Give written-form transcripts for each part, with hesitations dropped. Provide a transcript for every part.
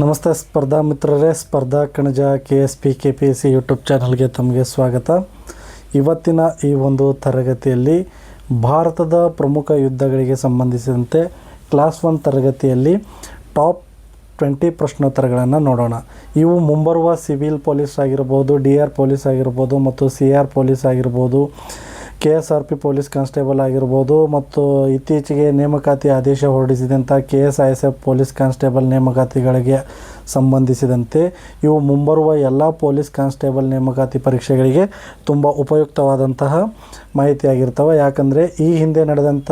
ನಮಸ್ತೆ ಸ್ಪರ್ಧಾ ಮಿತ್ರರೇ, ಸ್ಪರ್ಧಾ ಕಣಜ KSP ಯೂಟ್ಯೂಬ್ ಚಾನಲ್ಗೆ ತಮಗೆ ಸ್ವಾಗತ. ಇವತ್ತಿನ ಈ ಒಂದು ತರಗತಿಯಲ್ಲಿ ಭಾರತದ ಪ್ರಮುಖ ಯುದ್ಧಗಳಿಗೆ ಸಂಬಂಧಿಸಿದಂತೆ ಕ್ಲಾಸ್ 1 ತರಗತಿಯಲ್ಲಿ ಟಾಪ್ 20 ಪ್ರಶ್ನೋತ್ತರಗಳನ್ನು ನೋಡೋಣ. ಇವು ಮುಂಬರುವ ಸಿವಿಲ್ ಪೊಲೀಸ್ ಆಗಿರ್ಬೋದು, DR ಪೊಲೀಸ್ ಆಗಿರ್ಬೋದು ಮತ್ತು CR ಪೊಲೀಸ್ ಆಗಿರ್ಬೋದು, KSRP ಪೊಲೀಸ್ ಕಾನ್ಸ್ಟೇಬಲ್ ಆಗಿರ್ಬೋದು ಮತ್ತು ಇತ್ತೀಚೆಗೆ ನೇಮಕಾತಿ ಆದೇಶ ಹೊರಡಿಸಿದಂಥ KSISF ಪೊಲೀಸ್ ಕಾನ್ಸ್ಟೇಬಲ್ ನೇಮಕಾತಿಗಳಿಗೆ ಸಂಬಂಧಿಸಿದಂತೆ ಇವು ಮುಂಬರುವ ಎಲ್ಲ ಪೊಲೀಸ್ ಕಾನ್ಸ್ಟೇಬಲ್ ನೇಮಕಾತಿ ಪರೀಕ್ಷೆಗಳಿಗೆ ತುಂಬ ಉಪಯುಕ್ತವಾದಂತಹ ಮಾಹಿತಿಯಾಗಿರ್ತವೆ. ಯಾಕಂದರೆ ಈ ಹಿಂದೆ ನಡೆದಂಥ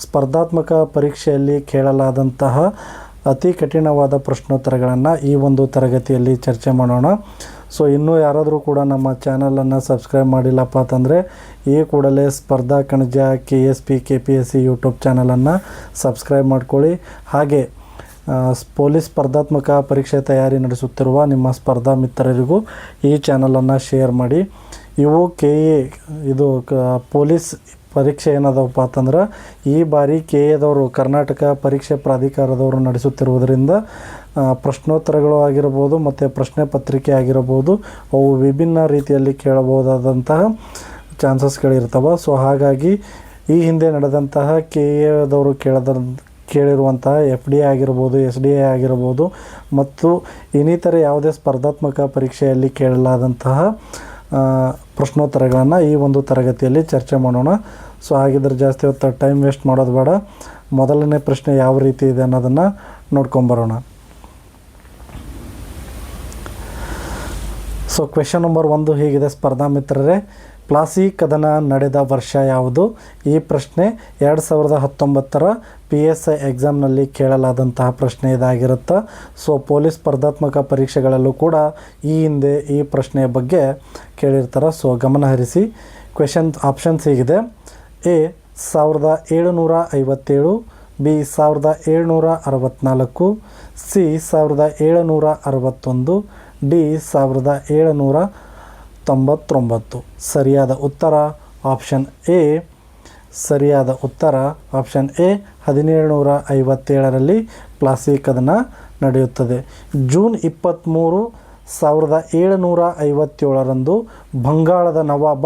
ಸ್ಪರ್ಧಾತ್ಮಕ ಪರೀಕ್ಷೆಯಲ್ಲಿ ಕೇಳಲಾದಂತಹ ಅತಿ ಕಠಿಣವಾದ ಪ್ರಶ್ನೋತ್ತರಗಳನ್ನು ಈ ಒಂದು ತರಗತಿಯಲ್ಲಿ ಚರ್ಚೆ ಮಾಡೋಣ. ಸೊ ಇನ್ನೂ ಯಾರಾದರೂ ಕೂಡ ನಮ್ಮ ಚಾನಲನ್ನು ಸಬ್ಸ್ಕ್ರೈಬ್ ಮಾಡಿಲ್ಲಪ್ಪ ಅಂತಂದರೆ ಈ ಕೂಡಲೇ ಸ್ಪರ್ಧಾ ಕಣಜ KSP ಯೂಟ್ಯೂಬ್ ಚಾನಲನ್ನು ಸಬ್ಸ್ಕ್ರೈಬ್ ಮಾಡ್ಕೊಳ್ಳಿ. ಹಾಗೆ ಪೊಲೀಸ್ ಸ್ಪರ್ಧಾತ್ಮಕ ಪರೀಕ್ಷೆ ತಯಾರಿ ನಡೆಸುತ್ತಿರುವ ನಿಮ್ಮ ಸ್ಪರ್ಧಾ ಮಿತ್ರರಿಗೂ ಈ ಚಾನಲನ್ನು ಶೇರ್ ಮಾಡಿ. ಇವು ಇದು ಪೊಲೀಸ್ ಪರೀಕ್ಷೆ ಏನದಪ್ಪ ಅಂತಂದ್ರೆ ಈ ಬಾರಿ KAದವರು ಕರ್ನಾಟಕ ಪರೀಕ್ಷೆ ಪ್ರಾಧಿಕಾರದವರು ನಡೆಸುತ್ತಿರುವುದರಿಂದ ಪ್ರಶ್ನೋತ್ತರಗಳು ಆಗಿರ್ಬೋದು ಮತ್ತು ಪ್ರಶ್ನೆ ಪತ್ರಿಕೆ ಆಗಿರ್ಬೋದು ಅವು ವಿಭಿನ್ನ ರೀತಿಯಲ್ಲಿ ಕೇಳಬಹುದಾದಂತಹ ಚಾನ್ಸಸ್ಗಳಿರ್ತವೆ. ಸೊ ಹಾಗಾಗಿ ಈ ಹಿಂದೆ ನಡೆದಂತಹ KAದವರು ಕೇಳಿರುವಂತಹ FDA ಆಗಿರ್ಬೋದು, SDA ಆಗಿರ್ಬೋದು ಮತ್ತು ಇನ್ನಿತರೆ ಯಾವುದೇ ಸ್ಪರ್ಧಾತ್ಮಕ ಪರೀಕ್ಷೆಯಲ್ಲಿ ಕೇಳಲಾದಂತಹ ಪ್ರಶ್ನೋತ್ತರಗಳನ್ನು ಈ ಒಂದು ತರಗತಿಯಲ್ಲಿ ಚರ್ಚೆ ಮಾಡೋಣ. ಸೊ ಹಾಗಿದ್ರೆ ಜಾಸ್ತಿ ಹೊತ್ತು ಟೈಮ್ ವೇಸ್ಟ್ ಮಾಡೋದು ಬೇಡ. ಮೊದಲನೇ ಪ್ರಶ್ನೆ ಯಾವ ರೀತಿ ಇದೆ ಅನ್ನೋದನ್ನು ನೋಡ್ಕೊಂಬರೋಣ. ಸೊ ಕ್ವೆಶನ್ ನಂಬರ್ 1 ಹೀಗಿದೆ ಸ್ಪರ್ಧಾ ಮಿತ್ರರೇ. ಪ್ಲಾಸಿ ಕದನ ನಡೆದ ವರ್ಷ ಯಾವುದು? ಈ ಪ್ರಶ್ನೆ 2019 PSI ಎಕ್ಸಾಮ್ನಲ್ಲಿ ಕೇಳಲಾದಂತಹ ಪ್ರಶ್ನೆ ಇದಾಗಿರುತ್ತೆ. ಸೊ ಪೊಲೀಸ್ ಸ್ಪರ್ಧಾತ್ಮಕ ಪರೀಕ್ಷೆಗಳಲ್ಲೂ ಕೂಡ ಈ ಹಿಂದೆ ಈ ಪ್ರಶ್ನೆಯ ಬಗ್ಗೆ ಕೇಳಿರ್ತಾರೆ. ಸೊ ಗಮನಹರಿಸಿ. ಕ್ವೆಶನ್ ಆಪ್ಷನ್ಸ್ ಹೀಗಿದೆ: A 1757, B 1764, C 1761, D 1799. ಸರಿಯಾದ ಉತ್ತರ ಆಪ್ಷನ್ ಎ. ಸರಿಯಾದ ಉತ್ತರ ಆಪ್ಷನ್ ಎ. 1757ರಲ್ಲಿ ಪ್ಲಾಸಿ ಕದನ ನಡೆಯುತ್ತದೆ. ಜೂನ್ 23, 1757ರಂದು ಬಂಗಾಳದ ನವಾಬ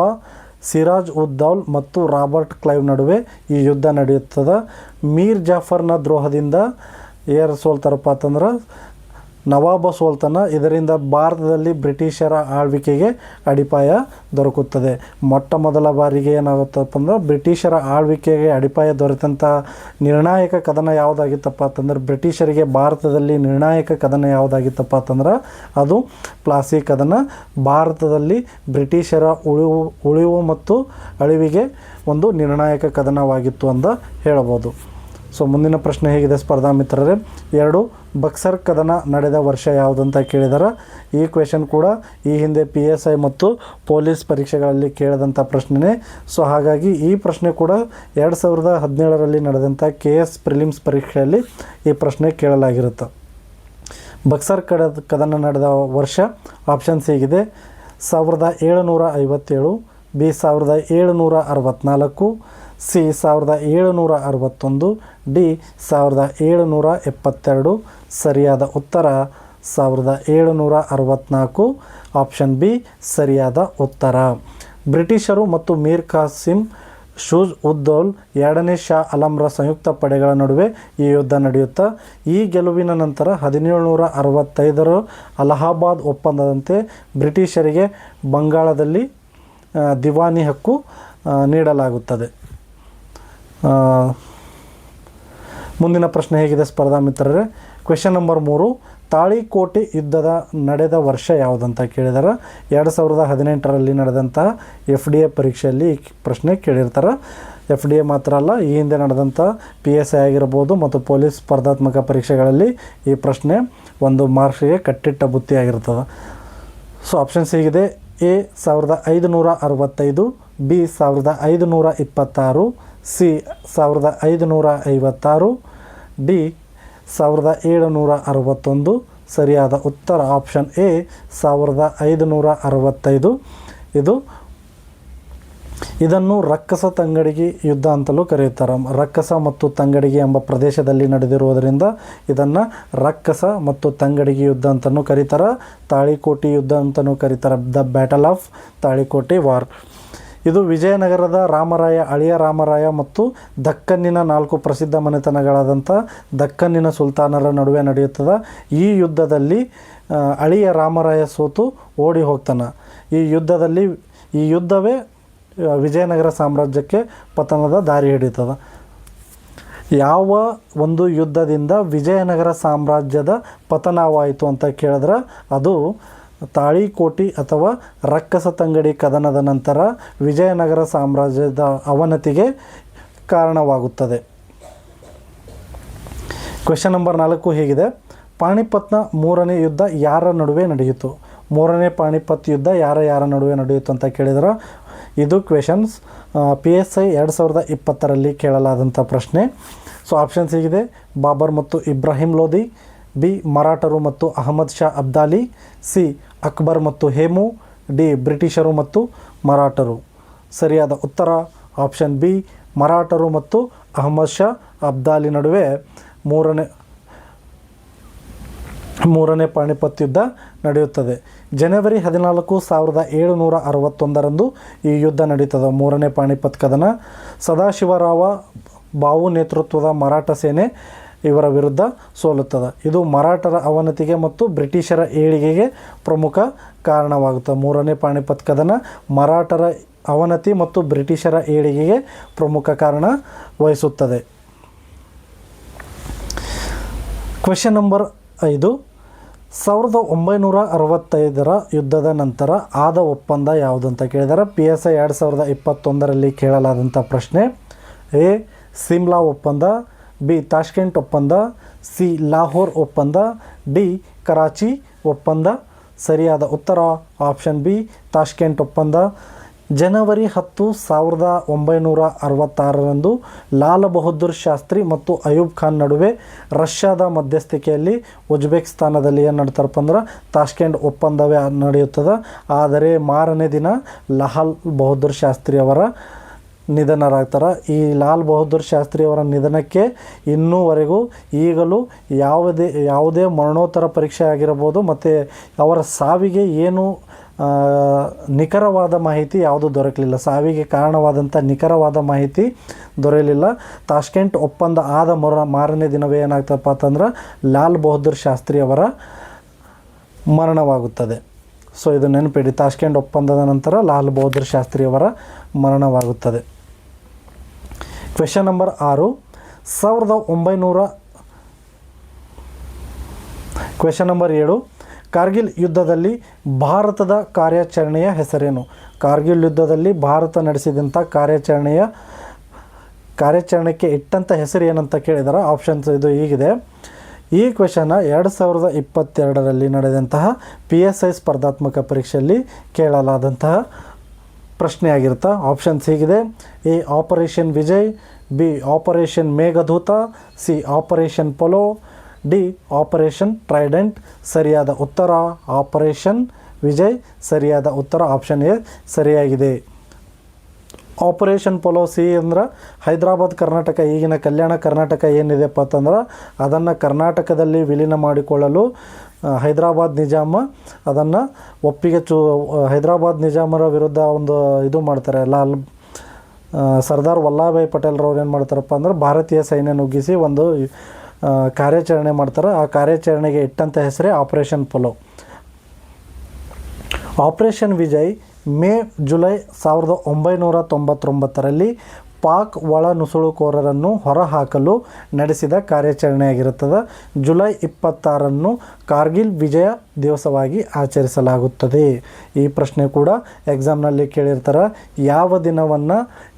ಸಿರಾಜ್ ಉದ್ ದೌಲ್ ಮತ್ತು ರಾಬರ್ಟ್ ಕ್ಲೈವ್ ನಡುವೆ ಈ ಯುದ್ಧ ನಡೆಯುತ್ತದೆ. ಮೀರ್ ಜಾಫರ್ನ ದ್ರೋಹದಿಂದ ಯಾರು ಸೋಲ್ತಾರಪ್ಪ ಅಂತಂದ್ರೆ ನವಾಬ ಸೋಲ್ತಾನ. ಇದರಿಂದ ಭಾರತದಲ್ಲಿ ಬ್ರಿಟಿಷರ ಆಳ್ವಿಕೆಗೆ ಅಡಿಪಾಯ ದೊರಕುತ್ತದೆ. ಮೊಟ್ಟ ಮೊದಲ ಬಾರಿಗೆ ಏನಾಗುತ್ತಪ್ಪ ಅಂದ್ರೆ ಬ್ರಿಟಿಷರ ಆಳ್ವಿಕೆಗೆ ಅಡಿಪಾಯ ದೊರೆತಂಥ ನಿರ್ಣಾಯಕ ಕದನ ಯಾವುದಾಗಿತ್ತಪ್ಪ ಅಂತಂದ್ರೆ ಬ್ರಿಟಿಷರಿಗೆ ಭಾರತದಲ್ಲಿ ನಿರ್ಣಾಯಕ ಕದನ ಯಾವುದಾಗಿತ್ತಪ್ಪ ಅಂತಂದ್ರೆ ಅದು ಪ್ಲಾಸಿ ಕದನ. ಭಾರತದಲ್ಲಿ ಬ್ರಿಟಿಷರ ಉಳಿವು ಮತ್ತು ಅಳಿವಿಗೆ ಒಂದು ನಿರ್ಣಾಯಕ ಕದನವಾಗಿತ್ತು ಅಂತ ಹೇಳಬಹುದು. ಸೊ ಮುಂದಿನ ಪ್ರಶ್ನೆ ಹೇಗಿದೆ ಸ್ಪರ್ಧಾ ಮಿತ್ರರೇ. 2 ಬಕ್ಸರ್ ಕದನ ನಡೆದ ವರ್ಷ ಯಾವುದಂತ ಕೇಳಿದಾರೆ. ಈ ಕ್ವೆಶನ್ ಕೂಡ ಈ ಹಿಂದೆ PSI ಮತ್ತು ಪೊಲೀಸ್ ಪರೀಕ್ಷೆಗಳಲ್ಲಿ ಕೇಳಿದಂಥ ಪ್ರಶ್ನೆನೇ. ಸೊ ಹಾಗಾಗಿ ಈ ಪ್ರಶ್ನೆ ಕೂಡ 2017ರಲ್ಲಿ ನಡೆದಂಥ KS ಪ್ರಿಲಿಮ್ಸ್ ಪರೀಕ್ಷೆಯಲ್ಲಿ ಈ ಪ್ರಶ್ನೆ ಕೇಳಲಾಗಿರುತ್ತೆ. ಬಕ್ಸರ್ ಕದನ ನಡೆದ ವರ್ಷ ಆಪ್ಷನ್ಸ್ ಹೀಗಿದೆ: 1757, B 1764, C 1761, D 1772. ಸರಿಯಾದ ಉತ್ತರ 1764 ಆಪ್ಷನ್ ಬಿ ಸರಿಯಾದ ಉತ್ತರ. ಬ್ರಿಟಿಷರು ಮತ್ತು ಮೀರ್ ಕಾಸಿಂ ಶೂಜ್ ಉದ್ ದೌಲ್ 2ನೇ ಶಾ ಆಲಂರ ಸಂಯುಕ್ತ ಪಡೆಗಳ ನಡುವೆ ಈ ಯುದ್ಧ ನಡೆಯುತ್ತಾ. ಈ ಗೆಲುವಿನ ನಂತರ 1765 ಅಲಹಾಬಾದ್ ಒಪ್ಪಂದದಂತೆ ಬ್ರಿಟಿಷರಿಗೆ ಬಂಗಾಳದಲ್ಲಿ ದಿವಾನಿ ಹಕ್ಕು ನೀಡಲಾಗುತ್ತದೆ. ಮುಂದಿನ ಪ್ರಶ್ನೆ ಹೇಗಿದೆ ಸ್ಪರ್ಧಾ ಮಿತ್ರರೇ. ಕ್ವೆಶನ್ ನಂಬರ್ 3 ತಾಳಿಕೋಟೆ ಯುದ್ಧದ ನಡೆದ ವರ್ಷ ಯಾವುದಂತ ಕೇಳಿದಾರೆ. 2018ರಲ್ಲಿ ನಡೆದಂತಹ FDA ಪರೀಕ್ಷೆಯಲ್ಲಿ ಈ ಪ್ರಶ್ನೆ ಕೇಳಿರ್ತಾರೆ. FDA ಮಾತ್ರ ಅಲ್ಲ, ಈ ಹಿಂದೆ ನಡೆದಂಥ PSI ಆಗಿರ್ಬೋದು ಮತ್ತು ಪೊಲೀಸ್ ಸ್ಪರ್ಧಾತ್ಮಕ ಪರೀಕ್ಷೆಗಳಲ್ಲಿ ಈ ಪ್ರಶ್ನೆ 1 ಮಾರ್ಕ್ಸ್ಗೆ ಕಟ್ಟಿಟ್ಟ ಬುತ್ತಿಯಾಗಿರ್ತದೆ. ಸೊ ಆಪ್ಷನ್ಸ್ ಹೀಗಿದೆ: A 1565, B 1526, C 1556, D 1761. ಸರಿಯಾದ ಉತ್ತರ ಆಪ್ಷನ್ ಎ 1565. ಇದು ಇದನ್ನು ರಕ್ಕಸ ತಂಗಡಿಗೆ ಯುದ್ಧ ಅಂತಲೂ ಕರೆಯುತ್ತಾರೆ. ರಕ್ಕಸ ಮತ್ತು ತಂಗಡಿಗೆ ಎಂಬ ಪ್ರದೇಶದಲ್ಲಿ ನಡೆದಿರುವುದರಿಂದ ಇದನ್ನು ರಕ್ಕಸ ಮತ್ತು ತಂಗಡಿಗೆ ಯುದ್ಧ ಅಂತಲೂ ಕರೀತಾರೆ. ತಾಳಿಕೋಟೆ ಯುದ್ಧ ಅಂತಲೂ ಕರೀತಾರೆ, the battle of Talikota war. ಇದು ವಿಜಯನಗರದ ರಾಮರಾಯ, ಅಳಿಯ ರಾಮರಾಯ ಮತ್ತು ದಕ್ಕನ್ನಿನ 4 ಪ್ರಸಿದ್ಧ ಮನೆತನಗಳಾದಂಥ ದಕ್ಕನ್ನಿನ ಸುಲ್ತಾನರ ನಡುವೆ ನಡೆಯುತ್ತದೆ. ಈ ಯುದ್ಧದಲ್ಲಿ ಅಳಿಯ ರಾಮರಾಯ ಸೋತು ಓಡಿ ಹೋಗ್ತಾನೆ. ಈ ಯುದ್ಧವೇ ವಿಜಯನಗರ ಸಾಮ್ರಾಜ್ಯಕ್ಕೆ ಪತನದ ದಾರಿ ಹಿಡಿತದೆ. ಯಾವ ಒಂದು ಯುದ್ಧದಿಂದ ವಿಜಯನಗರ ಸಾಮ್ರಾಜ್ಯದ ಪತನವಾಯಿತು ಅಂತ ಕೇಳಿದ್ರೆ ಅದು ತಾಳಿಕೋಟೆ ಅಥವಾ ರಕ್ಕಸ ತಂಗಡಿ ಕದನದ ನಂತರ ವಿಜಯನಗರ ಸಾಮ್ರಾಜ್ಯದ ಅವನತಿಗೆ ಕಾರಣವಾಗುತ್ತದೆ. ಕ್ವೆಶ್ಚನ್ ನಂಬರ್ 4 ಹೀಗಿದೆ: ಪಾಣಿಪತ್ನ 3ನೇ ಯುದ್ಧ ಯಾರ ನಡುವೆ ನಡೆಯಿತು? 3ನೇ ಪಾಣಿಪತ್ ಯುದ್ಧ ಯಾರ ನಡುವೆ ನಡೆಯಿತು ಅಂತ ಕೇಳಿದ್ರೆ ಇದು ಕ್ವೆಶನ್ಸ್ PSI 2020ರಲ್ಲಿ ಕೇಳಲಾದಂಥ ಪ್ರಶ್ನೆ. ಸೊ ಆಪ್ಷನ್ಸ್ ಹೀಗಿದೆ: ಬಾಬರ್ ಮತ್ತು ಇಬ್ರಾಹಿಂ ಲೋಧಿ, ಬಿ ಮರಾಠರು ಮತ್ತು ಅಹಮದ್ ಶಾ ಅಬ್ದಾಲಿ, ಸಿ ಅಕ್ಬರ್ ಮತ್ತು ಹೇಮು, ಡಿ ಬ್ರಿಟಿಷರು ಮತ್ತು ಮರಾಠರು. ಸರಿಯಾದ ಉತ್ತರ ಆಪ್ಷನ್ ಬಿ, ಮರಾಠರು ಮತ್ತು ಅಹಮದ್ ಶಾ ಅಬ್ದಾಲಿ ನಡುವೆ ಮೂರನೇ ಪಾಣಿಪತ್ ಯುದ್ಧ ನಡೆಯುತ್ತದೆ. ಜನವರಿ 14, 1761ರಂದು ಈ ಯುದ್ಧ ನಡೀತದೆ. 3ನೇ ಪಾಣಿಪತ್ ಕದನ ಸದಾಶಿವರಾವ ಬಾವು ನೇತೃತ್ವದ ಮರಾಠ ಸೇನೆ ಇವರ ವಿರುದ್ಧ ಸೋಲುತ್ತದೆ. ಇದು ಮರಾಠರ ಅವನತಿಗೆ ಮತ್ತು ಬ್ರಿಟಿಷರ ಏಳಿಗೆಗೆ ಪ್ರಮುಖ ಕಾರಣವಾಗುತ್ತದೆ. 3ನೇ ಪಾಣಿಪತ್ ಕದನ ಮರಾಠರ ಅವನತಿ ಮತ್ತು ಬ್ರಿಟಿಷರ ಏಳಿಗೆಗೆ ಪ್ರಮುಖ ಕಾರಣ ವಹಿಸುತ್ತದೆ. ಕ್ವೆಶ್ಚನ್ ನಂಬರ್ 5: 1965ರ ಯುದ್ಧದ ನಂತರ ಆದ ಒಪ್ಪಂದ ಯಾವುದು ಅಂತ ಕೇಳಿದರೆ PSI 2021ರಲ್ಲಿ ಕೇಳಲಾದಂಥ ಪ್ರಶ್ನೆ. ಎ ಸಿಮ್ಲಾ ಒಪ್ಪಂದ, ಬಿ ತಾಷ್ಕೆಂಟ್ ಒಪ್ಪಂದ, ಸಿ ಲಾಹೋರ್ ಒಪ್ಪಂದ, ಡಿ ಕರಾಚಿ ಒಪ್ಪಂದ. ಸರಿಯಾದ ಉತ್ತರ ಆಪ್ಷನ್ ಬಿ, ತಾಷ್ಕೆಂಟ್ ಒಪ್ಪಂದ. ಜನವರಿ 10, 1966ರಂದು ಲಾಲ್ ಬಹದ್ದೂರ್ ಶಾಸ್ತ್ರಿ ಮತ್ತು ಅಯೂಬ್ ಖಾನ್ ನಡುವೆ ರಷ್ಯಾದ ಮಧ್ಯಸ್ಥಿಕೆಯಲ್ಲಿ ಉಜ್ಬೇಕಿಸ್ತಾನದಲ್ಲಿ ಏನು ನಡ್ತಾರಪ್ಪ ಅಂದ್ರೆ ತಾಷ್ಕೆಂಟ್ ಒಪ್ಪಂದವೇ ನಡೆಯುತ್ತದೆ. ಆದರೆ ಮಾರನೇ ದಿನ ಲಾಲ್ ಬಹದ್ದೂರ್ ಶಾಸ್ತ್ರಿ ಅವರ ನಿಧನರಾಗ್ತಾರೆ. ಈ ಲಾಲ್ ಬಹದ್ದೂರ್ ಶಾಸ್ತ್ರಿ ಅವರ ನಿಧನಕ್ಕೆ ಇನ್ನೂವರೆಗೂ ಈಗಲೂ ಯಾವುದೇ ಮರಣೋತ್ತರ ಪರೀಕ್ಷೆ ಆಗಿರಬಹುದು ಮತ್ತು ಅವರ ಸಾವಿಗೆ ಏನು ನಿಖರವಾದ ಮಾಹಿತಿ ಯಾವುದು ದೊರಕಲಿಲ್ಲ. ಸಾವಿಗೆ ಕಾರಣವಾದಂಥ ನಿಖರವಾದ ಮಾಹಿತಿ ದೊರೆಯಲಿಲ್ಲ. ತಾಷ್ಕೆಂಟ್ ಒಪ್ಪಂದ ಆದ ಮಾರನೇ ದಿನವೇ ಏನಾಗ್ತಪ್ಪ ಅಂತಂದ್ರೆ ಲಾಲ್ ಬಹದ್ದೂರ್ ಶಾಸ್ತ್ರಿ ಅವರ ಮರಣವಾಗುತ್ತದೆ. ಸೊ ಇದು ನೆನಪಿಡಿ, ತಾಷ್ಕೆಂಟ್ ಒಪ್ಪಂದದ ನಂತರ ಲಾಲ್ ಬಹದ್ದೂರ್ ಶಾಸ್ತ್ರಿ ಅವರ ಮರಣವಾಗುತ್ತದೆ. Question number 6: question number 7: Kargil ಯುದ್ಧದಲ್ಲಿ ಭಾರತದ ಕಾರ್ಯಾಚರಣೆಯ ಹೆಸರೇನು? ಕಾರ್ಗಿಲ್ ಯುದ್ಧದಲ್ಲಿ ಭಾರತ ನಡೆಸಿದಂಥ ಕಾರ್ಯಾಚರಣೆಗೆ ಇಟ್ಟಂಥ ಹೆಸರು ಏನಂತ ಕೇಳಿದರೆ ಆಪ್ಷನ್ಸ್ ಇದು ಹೀಗಿದೆ. ಈ ಕ್ವೆಶ್ಚನ್ನ 2022ರಲ್ಲಿ ನಡೆದಂತಹ PSI ಸ್ಪರ್ಧಾತ್ಮಕ ಪರೀಕ್ಷೆಯಲ್ಲಿ ಕೇಳಲಾದಂತಹ ಪ್ರಶ್ನೆಯಾಗಿರುತ್ತೆ. ಆಪ್ಷನ್ಸ್ ಹೀಗಿದೆ: A operation Vijay, B operation Meghdoot, C operation polo, D operation trident. ಸರಿಯಾದ ಉತ್ತರ ಆಪರೇಷನ್ ವಿಜಯ್. ಸರಿಯಾದ ಉತ್ತರ ಆಪ್ಷನ್ ಎ ಸರಿಯಾಗಿದೆ. ಆಪರೇಷನ್ ಪೊಲೋ ಸಿ ಅಂದ್ರೆ ಹೈದರಾಬಾದ್ ಕರ್ನಾಟಕ, ಈಗಿನ ಕಲ್ಯಾಣ ಕರ್ನಾಟಕ ಏನಿದೆಪ್ಪ ಅಂತಂದ್ರೆ ಅದನ್ನು ಕರ್ನಾಟಕದಲ್ಲಿ ವಿಲೀನ ಮಾಡಿಕೊಳ್ಳಲು ಹೈದರಾಬಾದ್ ನಿಜಾಮ ಅದನ್ನು ಹೈದರಾಬಾದ್ ನಿಜಾಮರ ವಿರುದ್ಧ ಒಂದು ಇದು ಮಾಡ್ತಾರೆ. ಸರ್ದಾರ್ ವಲ್ಲಭಭಾಯ್ ಪಟೇಲ್ರವ್ರು ಏನು ಮಾಡ್ತಾರಪ್ಪ ಅಂದ್ರೆ ಭಾರತೀಯ ಸೈನ್ಯ ನುಗ್ಗಿಸಿ ಒಂದು ಕಾರ್ಯಾಚರಣೆ ಮಾಡ್ತಾರೆ. ಆ ಕಾರ್ಯಾಚರಣೆಗೆ ಇಟ್ಟಂಥ ಹೆಸರೇ operation polo. Operation Vijay July 1999ರಲ್ಲಿ Pak ಒಳನುಸುಳುಕೋರರನ್ನು ಹೊರಹಾಕಲು ನಡೆಸಿದ ಕಾರ್ಯಾಚರಣೆಯಾಗಿರುತ್ತದೆ. ಜುಲೈ 26ನ್ನು ಕಾರ್ಗಿಲ್ ವಿಜಯ ದಿವಸವಾಗಿ ಆಚರಿಸಲಾಗುತ್ತದೆ. ಈ ಪ್ರಶ್ನೆ ಕೂಡ ಎಕ್ಸಾಮ್ನಲ್ಲಿ ಕೇಳಿರ್ತಾರೆ.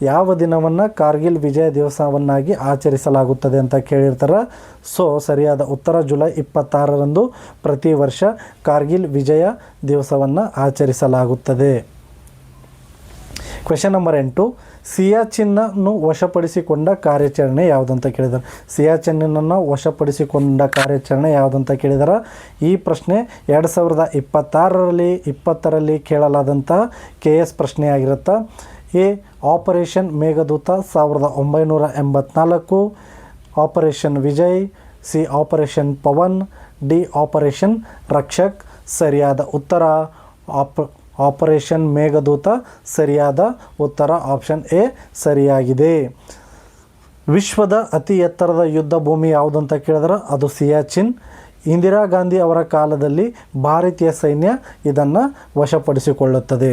ಯಾವ ದಿನವನ್ನು ಕಾರ್ಗಿಲ್ ವಿಜಯ ದಿವಸವನ್ನಾಗಿ ಆಚರಿಸಲಾಗುತ್ತದೆ ಅಂತ ಕೇಳಿರ್ತಾರೆ. ಸೊ ಸರಿಯಾದ ಉತ್ತರ ಜುಲೈ 26ರಂದು ಪ್ರತಿ ವರ್ಷ ಕಾರ್ಗಿಲ್ ವಿಜಯ ದಿವಸವನ್ನು ಆಚರಿಸಲಾಗುತ್ತದೆ. ಕ್ವೆಶ್ಚನ್ ನಂಬರ್ 8: ಸಿಯಾಚಿನ್ನನ್ನು ವಶಪಡಿಸಿಕೊಂಡ ಕಾರ್ಯಾಚರಣೆ ಯಾವುದಂತ ಕೇಳಿದ್ದಾರೆ. ಸಿಯಾಚಿನ್ನನ್ನು ವಶಪಡಿಸಿಕೊಂಡ ಕಾರ್ಯಾಚರಣೆ ಯಾವುದಂತ ಕೇಳಿದ್ದಾರೆ. ಈ ಪ್ರಶ್ನೆ 2020ರಲ್ಲಿ ಕೇಳಲಾದಂಥ KS ಪ್ರಶ್ನೆಯಾಗಿರುತ್ತೆ. A operation Meghdoot 1984, operation Vijay, C operation Pavan, D operation Rakshak. ಸರಿಯಾದ ಉತ್ತರ ಆಪರೇಷನ್ ಮೇಘದೂತ ಸರಿಯಾದ ಉತ್ತರ. ಆಪ್ಷನ್ ಎ ಸರಿಯಾಗಿದೆ. ವಿಶ್ವದ ಅತಿ ಎತ್ತರದ ಯುದ್ಧ ಭೂಮಿ ಯಾವುದಂತ ಕೇಳಿದ್ರೆ ಅದು ಸಿಯಾಚಿನ್. ಇಂದಿರಾ ಗಾಂಧಿ ಅವರ ಕಾಲದಲ್ಲಿ ಭಾರತೀಯ ಸೈನ್ಯ ಇದನ್ನು ವಶಪಡಿಸಿಕೊಳ್ಳುತ್ತದೆ.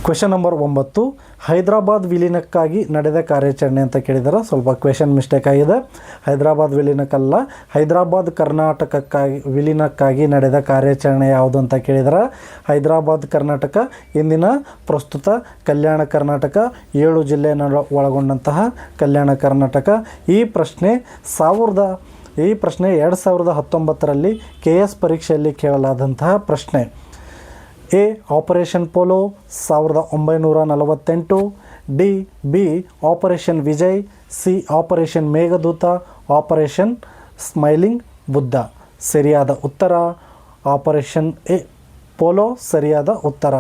ಕ್ವೆಶನ್ ನಂಬರ್ 9, ಹೈದರಾಬಾದ್ ವಿಲೀನಕ್ಕಾಗಿ ನಡೆದ ಕಾರ್ಯಾಚರಣೆ ಅಂತ ಕೇಳಿದರೆ ಸ್ವಲ್ಪ ಕ್ವೆಶನ್ ಮಿಸ್ಟೇಕ್ ಆಗಿದೆ. ಹೈದರಾಬಾದ್ ವಿಲೀನಕ್ಕಲ್ಲ, ಹೈದರಾಬಾದ್ ಕರ್ನಾಟಕಕ್ಕಾಗಿ ವಿಲೀನಕ್ಕಾಗಿ ನಡೆದ ಕಾರ್ಯಾಚರಣೆ ಯಾವುದು ಅಂತ ಕೇಳಿದರೆ ಹೈದರಾಬಾದ್ ಕರ್ನಾಟಕ ಇಂದಿನ ಪ್ರಸ್ತುತ ಕಲ್ಯಾಣ ಕರ್ನಾಟಕ 7 ಜಿಲ್ಲೆಯನ್ನು ಒಳಗೊಂಡಂತಹ ಕಲ್ಯಾಣ ಕರ್ನಾಟಕ. ಈ ಪ್ರಶ್ನೆ 2019ರಲ್ಲಿ KS ಪರೀಕ್ಷೆಯಲ್ಲಿ ಕೇಳಲಾದಂತಹ ಪ್ರಶ್ನೆ. A operation polo 1948, B operation Vijay, C operation Meghdoot, operation smiling Buddha. ಸರಿಯಾದ ಉತ್ತರ ಆಪರೇಷನ್ ಎ ಪೋಲೋ ಸರಿಯಾದ ಉತ್ತರ.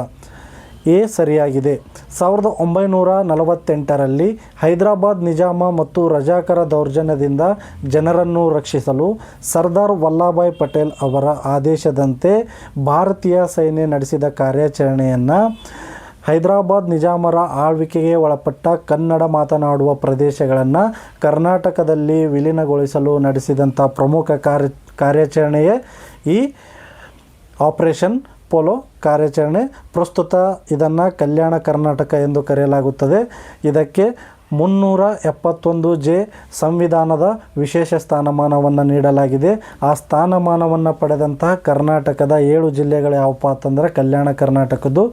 ಎ ಸರಿಯಾಗಿದೆ. 1948ರಲ್ಲಿ ಹೈದರಾಬಾದ್ ನಿಜಾಮ ಮತ್ತು ರಜಾಕರ ದೌರ್ಜನ್ಯದಿಂದ ಜನರನ್ನು ರಕ್ಷಿಸಲು ಸರ್ದಾರ್ ವಲ್ಲಭಭಾಯ್ ಪಟೇಲ್ ಅವರ ಆದೇಶದಂತೆ ಭಾರತೀಯ ಸೈನ್ಯ ನಡೆಸಿದ ಕಾರ್ಯಾಚರಣೆಯನ್ನು ಹೈದರಾಬಾದ್ ನಿಜಾಮರ ಆಳ್ವಿಕೆಗೆ ಒಳಪಟ್ಟ ಕನ್ನಡ ಮಾತನಾಡುವ ಪ್ರದೇಶಗಳನ್ನು ಕರ್ನಾಟಕದಲ್ಲಿ ವಿಲೀನಗೊಳಿಸಲು ನಡೆಸಿದಂಥ ಪ್ರಮುಖ ಕಾರ್ಯಾಚರಣೆಯೇ ಈ ಆಪರೇಷನ್ ಪೋಲೋ ಕಾರ್ಯಾಚರಣೆ. ಪ್ರಸ್ತುತ ಇದನ್ನು ಕಲ್ಯಾಣ ಕರ್ನಾಟಕ ಎಂದು ಕರೆಯಲಾಗುತ್ತದೆ. ಇದಕ್ಕೆ 371J ಸಂವಿಧಾನದ ವಿಶೇಷ ಸ್ಥಾನಮಾನವನ್ನು ನೀಡಲಾಗಿದೆ. ಆ ಸ್ಥಾನಮಾನವನ್ನು ಪಡೆದಂತಹ ಕರ್ನಾಟಕದ 7 ಜಿಲ್ಲೆಗಳು ಯಾವಪ್ಪ ಅಂತಂದರೆ ಕಲ್ಯಾಣ ಕರ್ನಾಟಕದ್ದು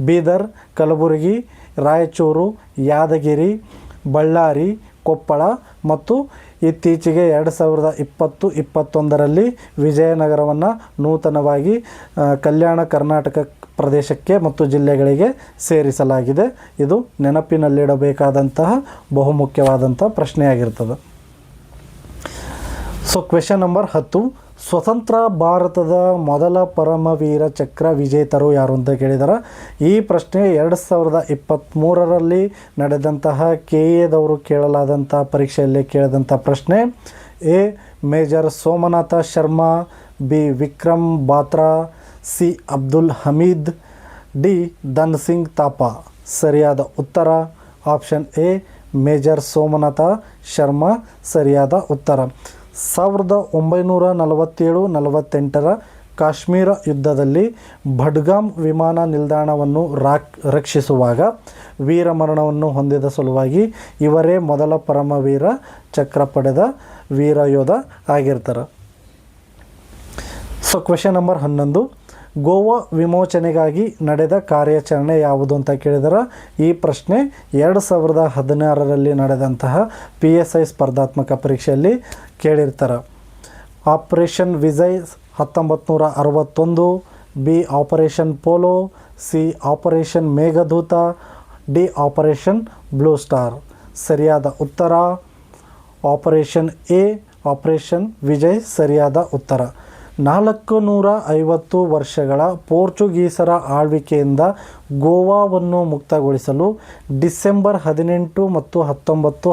ಬೀದರ್, ಕಲಬುರಗಿ, ರಾಯಚೂರು, ಯಾದಗಿರಿ, ಬಳ್ಳಾರಿ, ಕೊಪ್ಪಳ ಮತ್ತು ಇತ್ತೀಚೆಗೆ 2020-21ರಲ್ಲಿ ವಿಜಯನಗರವನ್ನು ನೂತನವಾಗಿ ಕಲ್ಯಾಣ ಕರ್ನಾಟಕ ಪ್ರದೇಶಕ್ಕೆ ಮತ್ತು ಜಿಲ್ಲೆಗಳಿಗೆ ಸೇರಿಸಲಾಗಿದೆ. ಇದು ನೆನಪಿನಲ್ಲಿಡಬೇಕಾದಂತಹ ಬಹುಮುಖ್ಯವಾದಂಥ ಪ್ರಶ್ನೆಯಾಗಿರ್ತದೆ. ಸೊ ಕ್ವೆಶನ್ ನಂಬರ್ 10, ಸ್ವತಂತ್ರ ಭಾರತದ ಮೊದಲ ಪರಮವೀರ ಚಕ್ರ ವಿಜೇತರು ಯಾರು ಅಂತ ಕೇಳಿದ್ದಾರೆ. ಈ ಪ್ರಶ್ನೆ 2023ರಲ್ಲಿ ನಡೆದಂತಹ KAದವರು ಕೇಳಲಾದಂಥ ಪರೀಕ್ಷೆಯಲ್ಲಿ ಕೇಳಿದಂಥ ಪ್ರಶ್ನೆ. A major Somnath Sharma, B Vikram Batra, C Abdul Hamid, D Dhan Singh Thapa. ಸರಿಯಾದ ಉತ್ತರ option A major Somnath Sharma ಸರಿಯಾದ ಉತ್ತರ. 1947-48ರ ಕಾಶ್ಮೀರ ಯುದ್ಧದಲ್ಲಿ ಬಡ್ಗಾಮ್ ವಿಮಾನ ನಿಲ್ದಾಣವನ್ನು ರಕ್ಷಿಸುವಾಗ ವೀರಮರಣವನ್ನು ಹೊಂದಿದ ಸಲುವಾಗಿ ಇವರೇ ಮೊದಲ ಪರಮವೀರ ಚಕ್ರ ಪಡೆದ ವೀರ ಯೋಧ ಆಗಿರ್ತಾರೆ. ಸೊ ಕ್ವೆಶನ್ ನಂಬರ್ 11, ಗೋವಾ ವಿಮೋಚನೆಗಾಗಿ ನಡೆದ ಕಾರ್ಯಾಚರಣೆ ಯಾವುದು ಅಂತ ಕೇಳಿದರೆ ಈ ಪ್ರಶ್ನೆ 2016ರಲ್ಲಿ ನಡೆದಂತಹ PSI ಸ್ಪರ್ಧಾತ್ಮಕ ಪರೀಕ್ಷೆಯಲ್ಲಿ ಕೇಳಿರ್ತಾರೆ. Operation Vijay 1961, B operation Polo, C operation Meghdoot, D operation Blue Star. ಸರಿಯಾದ ಉತ್ತರ ಆಪರೇಷನ್ ಎ ಆಪರೇಷನ್ ವಿಜಯ್ ಸರಿಯಾದ ಉತ್ತರ. 450 ವರ್ಷಗಳ ಪೋರ್ಚುಗೀಸರ ಆಳ್ವಿಕೆಯಿಂದ ಗೋವಾವನ್ನು ಮುಕ್ತಗೊಳಿಸಲು ಡಿಸೆಂಬರ್ 18 ಮತ್ತು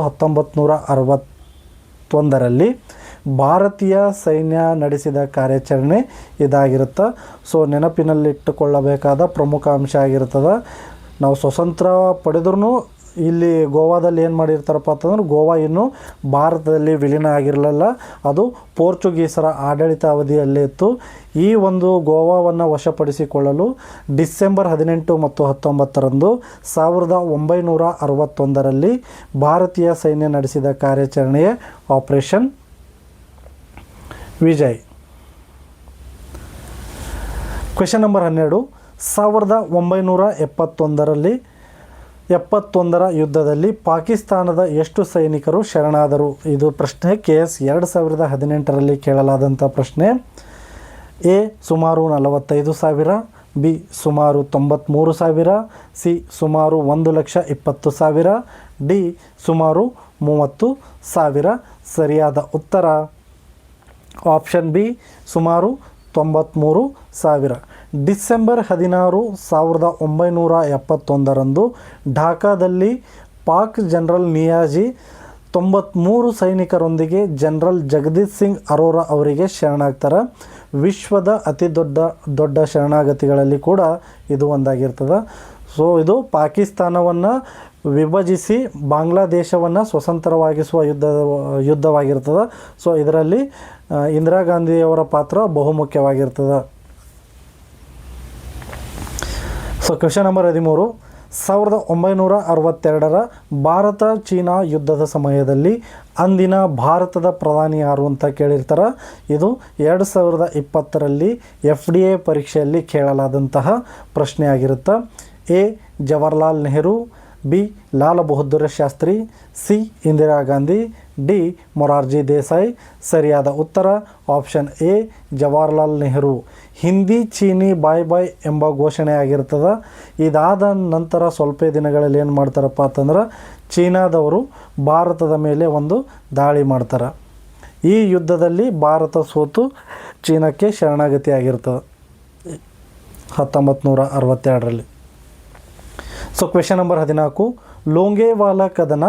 1961ರಲ್ಲಿ ಭಾರತೀಯ ಸೈನ್ಯ ನಡೆಸಿದ ಕಾರ್ಯಾಚರಣೆ ಇದಾಗಿರುತ್ತೆ. ಸೊ ನೆನಪಿನಲ್ಲಿಟ್ಟುಕೊಳ್ಳಬೇಕಾದ ಪ್ರಮುಖ ಅಂಶ ಆಗಿರ್ತದೆ. ನಾವು ಸ್ವತಂತ್ರ ಪಡೆದ್ರೂ ಇಲ್ಲಿ ಗೋವಾದಲ್ಲಿ ಏನು ಮಾಡಿರ್ತಾರಪ್ಪ ಅಂತಂದ್ರೆ ಗೋವಾ ಇನ್ನೂ ಭಾರತದಲ್ಲಿ ವಿಲೀನ ಆಗಿರಲಿಲ್ಲ, ಅದು ಪೋರ್ಚುಗೀಸರ ಆಡಳಿತ ಅವಧಿಯಲ್ಲೇ ಇತ್ತು. ಈ ಒಂದು ಗೋವಾವನ್ನು ವಶಪಡಿಸಿಕೊಳ್ಳಲು ಡಿಸೆಂಬರ್ 18 ಮತ್ತು 19ರಂದು 1961ರಲ್ಲಿ ಭಾರತೀಯ ಸೈನ್ಯ ನಡೆಸಿದ ಕಾರ್ಯಾಚರಣೆಯೇ ಆಪರೇಷನ್ ವಿಜಯ್. ಕ್ವೆಶನ್ ನಂಬರ್ 12, 1971ರ ಯುದ್ಧದಲ್ಲಿ ಪಾಕಿಸ್ತಾನದ ಎಷ್ಟು ಸೈನಿಕರು ಶರಣಾದರು? ಇದು ಪ್ರಶ್ನೆ KS 2018ರಲ್ಲಿ ಕೇಳಲಾದಂಥ ಪ್ರಶ್ನೆ. ಎ ಸುಮಾರು 45,000, ಬಿ ಸುಮಾರು 93,000, ಸಿ ಸುಮಾರು 1,20,000, ಡಿ ಸುಮಾರು 30,000. ಸರಿಯಾದ ಉತ್ತರ ಆಪ್ಷನ್ ಬಿ ಸುಮಾರು 93,000. ಡಿಸೆಂಬರ್ 16, 1971 ಢಾಕಾದಲ್ಲಿ ಪಾಕ್ ಜನರಲ್ ನಿಯಾಜಿ 93 ಸೈನಿಕರೊಂದಿಗೆ ಜನರಲ್ ಜಗದೀಶ್ ಸಿಂಗ್ ಅರೋರಾ ಅವರಿಗೆ ಶರಣಾಗ್ತಾರೆ. ವಿಶ್ವದ ಅತಿ ದೊಡ್ಡ ಶರಣಾಗತಿಗಳಲ್ಲಿ ಕೂಡ ಇದು ಒಂದಾಗಿರ್ತದೆ. ಸೊ ಇದು ಪಾಕಿಸ್ತಾನವನ್ನು ವಿಭಜಿಸಿ ಬಾಂಗ್ಲಾದೇಶವನ್ನು ಸ್ವತಂತ್ರವಾಗಿಸುವ ಯುದ್ಧವಾಗಿರ್ತದೆ. ಸೊ ಇದರಲ್ಲಿ ಇಂದಿರಾ ಗಾಂಧಿಯವರ ಪಾತ್ರ ಬಹುಮುಖ್ಯವಾಗಿರ್ತದೆ. So question number 13, 1962 Bharat China ಯುದ್ಧದ ಸಮಯದಲ್ಲಿ ಅಂದಿನ ಭಾರತದ ಪ್ರಧಾನಿ ಯಾರು ಅಂತ ಕೇಳಿರ್ತಾರೆ. ಇದು 2020 FDA ಪರೀಕ್ಷೆಯಲ್ಲಿ ಕೇಳಲಾದಂತಹ ಪ್ರಶ್ನೆಯಾಗಿರುತ್ತೆ. A Jawaharlal Nehru, B Lal Bahadur Shastri, C Indira Gandhi, D Morarji Desai. ಸರಿಯಾದ ಉತ್ತರ ಆಪ್ಷನ್ ಎ ಜವಾಹರ್ಲಾಲ್ ನೆಹರು. ಹಿಂದಿ ಚೀನಿ ಬಾಯ್ ಬಾಯ್ ಎಂಬ ಘೋಷಣೆ ಆಗಿರ್ತದೆ. ಇದಾದ ನಂತರ ಸ್ವಲ್ಪ ದಿನಗಳಲ್ಲಿ ಏನು ಮಾಡ್ತಾರಪ್ಪ ಅಂತಂದ್ರೆ ಚೀನಾದವರು ಭಾರತದ ಮೇಲೆ ಒಂದು ದಾಳಿ ಮಾಡ್ತಾರೆ. ಈ ಯುದ್ಧದಲ್ಲಿ ಭಾರತ ಸೋತು ಚೀನಾಕ್ಕೆ ಶರಣಾಗತಿ ಆಗಿರ್ತದೆ 1962. ಸೊ ಕ್ವೆಶ್ಚನ್ ನಂಬರ್ 14, ಲೋಂಗೇವಾಲಾ ಕದನ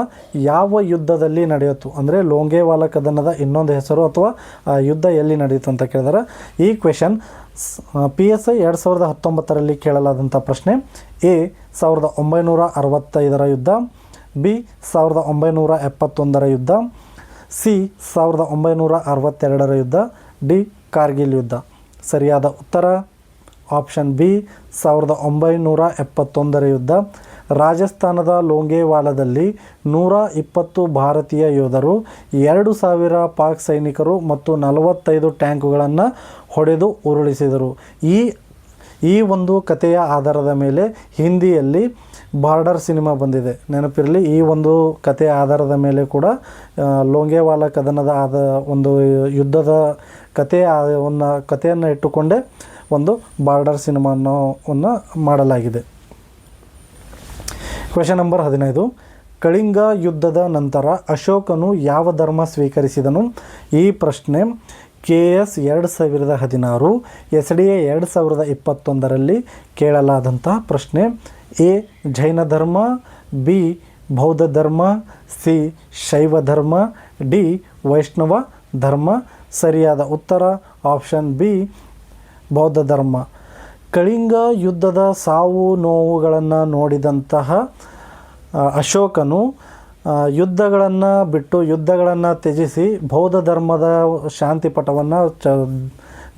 ಯಾವ ಯುದ್ಧದಲ್ಲಿ ನಡೆಯಿತು? ಅಂದರೆ ಲೋಂಗೇವಾಲಾ ಕದನದ ಇನ್ನೊಂದು ಹೆಸರು ಅಥವಾ ಯುದ್ಧ ಎಲ್ಲಿ ನಡೆಯಿತು ಅಂತ ಕೇಳಿದಾರೆ. ಈ ಕ್ವೆಶ್ಚನ್ PSI 2019 ಕೇಳಲಾದಂಥ ಪ್ರಶ್ನೆ. ಎ 1965 ಯುದ್ಧ, ಬಿ 1971 ಯುದ್ಧ, ಸಿ 1962 ಯುದ್ಧ, ಡಿ ಕಾರ್ಗಿಲ್ ಯುದ್ಧ. ಸರಿಯಾದ ಉತ್ತರ ಆಪ್ಷನ್ ಬಿ 1971 ಯುದ್ಧ. ರಾಜಸ್ಥಾನದ ಲೋಂಗೇವಾಲಾದಲ್ಲಿ 120 ಭಾರತೀಯ ಯೋಧರು, 2000 ಪಾಕ್ ಸೈನಿಕರು ಮತ್ತು 45 ಟ್ಯಾಂಕುಗಳನ್ನು ಹೊಡೆದು ಉರುಳಿಸಿದರು. ಈ ಒಂದು ಕಥೆಯ ಆಧಾರದ ಮೇಲೆ ಹಿಂದಿಯಲ್ಲಿ ಬಾರ್ಡರ್ ಸಿನಿಮಾ ಬಂದಿದೆ, ನೆನಪಿರಲಿ. ಈ ಒಂದು ಕಥೆಯ ಆಧಾರದ ಮೇಲೆ ಕೂಡ ಲೋಂಗೇವಾಲಾ ಕದನದ ಒಂದು ಯುದ್ಧದ ಕಥೆಯನ್ನು ಇಟ್ಟುಕೊಂಡೇ ಒಂದು ಬಾರ್ಡರ್ ಸಿನಿಮಾವನ್ನು ಮಾಡಲಾಗಿದೆ. ಕ್ವೆಶ್ಚನ್ ನಂಬರ್ 15, ಕಳಿಂಗ ಯುದ್ಧದ ನಂತರ ಅಶೋಕನು ಯಾವ ಧರ್ಮ ಸ್ವೀಕರಿಸಿದನು? ಈ ಪ್ರಶ್ನೆ KS 2016, SDA 2021 ಕೇಳಲಾದಂಥ ಪ್ರಶ್ನೆ. ಎ ಜೈನ ಧರ್ಮ, ಬಿ ಬೌದ್ಧ ಧರ್ಮ, ಸಿ ಶೈವ ಧರ್ಮ, ಡಿ ವೈಷ್ಣವ ಧರ್ಮ. ಸರಿಯಾದ ಉತ್ತರ ಆಪ್ಷನ್ ಬಿ ಬೌದ್ಧ ಧರ್ಮ. ಕಳಿಂಗ ಯುದ್ಧದ ಸಾವು ನೋವುಗಳನ್ನು ನೋಡಿದಂತಹ ಅಶೋಕನು ಯುದ್ಧಗಳನ್ನು ತ್ಯಜಿಸಿ ಬೌದ್ಧ ಧರ್ಮದ ಶಾಂತಿ ಪಟವನ್ನು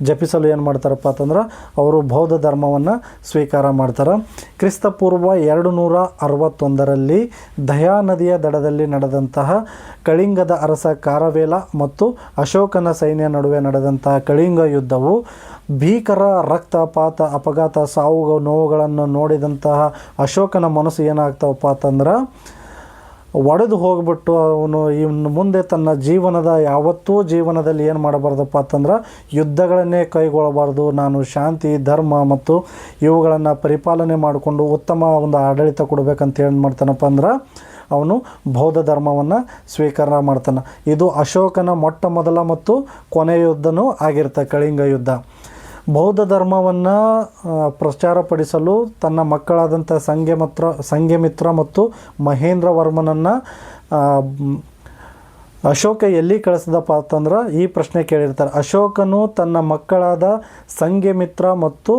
ಜಪಿಸಲು ಏನು ಮಾಡ್ತಾರಪ್ಪ ಅಂತಂದ್ರೆ ಅವರು ಬೌದ್ಧ ಧರ್ಮವನ್ನು ಸ್ವೀಕಾರ ಮಾಡ್ತಾರೆ. ಕ್ರಿಸ್ತಪೂರ್ವ 261 ದಯಾ ನದಿಯ ದಡದಲ್ಲಿ ನಡೆದಂತಹ ಕಳಿಂಗದ ಅರಸ ಕಾರವೇಲ ಮತ್ತು ಅಶೋಕನ ಸೈನ್ಯ ನಡುವೆ ನಡೆದಂತಹ ಕಳಿಂಗ ಯುದ್ಧವು ಭೀಕರ ರಕ್ತಪಾತ, ಅಪಘಾತ, ಸಾವು ನೋವುಗಳನ್ನು ನೋಡಿದಂತಹ ಅಶೋಕನ ಮನಸ್ಸು ಏನಾಗ್ತಾವಪ್ಪ ಅಂತಂದ್ರೆ ಒಡೆದು ಹೋಗ್ಬಿಟ್ಟು ಅವನು ಇನ್ನು ಮುಂದೆ ತನ್ನ ಯಾವತ್ತೂ ಜೀವನದಲ್ಲಿ ಏನು ಮಾಡಬಾರ್ದಪ್ಪ ಅಂತಂದ್ರೆ ಯುದ್ಧಗಳನ್ನೇ ಕೈಗೊಳ್ಳಬಾರ್ದು, ನಾನು ಶಾಂತಿ, ಧರ್ಮ ಮತ್ತು ಇವುಗಳನ್ನು ಪರಿಪಾಲನೆ ಮಾಡಿಕೊಂಡು ಉತ್ತಮ ಒಂದು ಆಡಳಿತ ಕೊಡಬೇಕಂತ ಏನು ಮಾಡ್ತಾನಪ್ಪ ಅಂದ್ರೆ ಅವನು ಬೌದ್ಧ ಧರ್ಮವನ್ನು ಸ್ವೀಕಾರ ಮಾಡ್ತಾನೆ. ಇದು ಅಶೋಕನ ಮೊಟ್ಟ ಮೊದಲ ಮತ್ತು ಕೊನೆಯ ಯುದ್ಧನೂ ಆಗಿರುತ್ತೆ ಕಳಿಂಗ ಯುದ್ಧ. ಬೌದ್ಧ ಧರ್ಮವನ್ನು ಪ್ರಚಾರಪಡಿಸಲು ತನ್ನ ಮಕ್ಕಳಾದಂಥ ಸಂಘಮಿತ್ರ ಮತ್ತು ಮಹೇಂದ್ರ ವರ್ಮನನ್ನು ಅಶೋಕ ಎಲ್ಲಿ ಕಳಿಸಿದಪ್ಪ ಅಂತಂದ್ರೆ ಈ ಪ್ರಶ್ನೆ ಕೇಳಿರ್ತಾರೆ. ಅಶೋಕನು ತನ್ನ ಮಕ್ಕಳಾದ ಸಂಘಮಿತ್ರ ಮತ್ತು